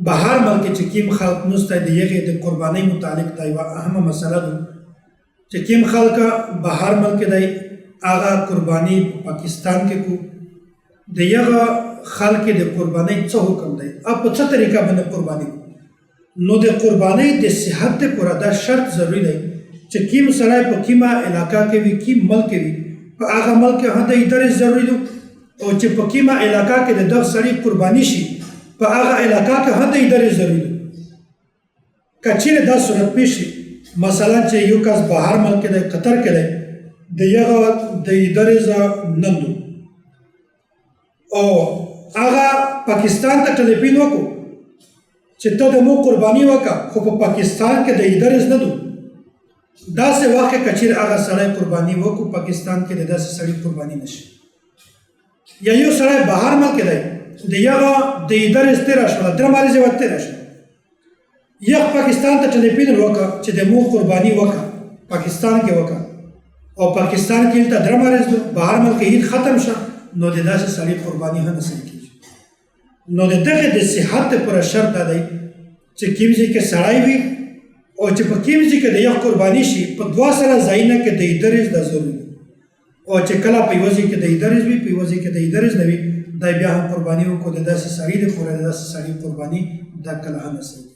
بهر ملک چې کوم خلک نسته د هغې د قربانۍ متعلق دا یوه اهمه مسله ده چې کوم خلک بهر ملک دی هغه قرباني په پاکستان کې کو د هغه خلک د قربانۍ څه حکم دی او په څه طریقه باندې قرباني کو نو د قربانۍ د صحت لپاره دا شرط ضروري دی چې کوم سړی په کومه علاقه کې وي کوم ملک کې وي په هغه ملک کې هدی درس ضروري ده او چې په کومه علاقه کې د دغه سړي قرباني شي په هغه علاقه کې هدی درس ضروري ده که چیرې دا صورت پیښ شي مثلا چې یو کس بهر ملک کې دی قطر کې دی د هغه د درس نندو او هغه پاکستان ته ټلیفون وکړو چې ته د مو قرباني وکړه خو په پاکستان کې د درس نه دو داسې واقع که چیرې هغه سړی قرباني وکړو پاکستان کې د داسې سړي قرباني نشي یا یو سړی بهر ملک دی د هغه د درس تېره شوله درماریزې وخت تېره شوه یخ پاکستان ته ټلیفون وکړه چې د مو قرباني وکړه پاکستان کې وکړه او پاکستان کې هلته درماریز دو بهر ملک عید ختم شه نو د داسې سړي قرباني هم نصیب کېږي نو د دغې د صحت لپاره شرط دا دی چې کوم ځای کې سړی وي او چې په کوم ځای کې د یو قرباني شي په دوه سره ځایونه کې د درس دا ضروري او چې کله په یوه ځای کې د درس وي په یوه ځای کې د درس نه وي دا بیا هم قرباني وکړو د داسې سړي لپاره د داسې سړي قرباني دا کله هم نصیب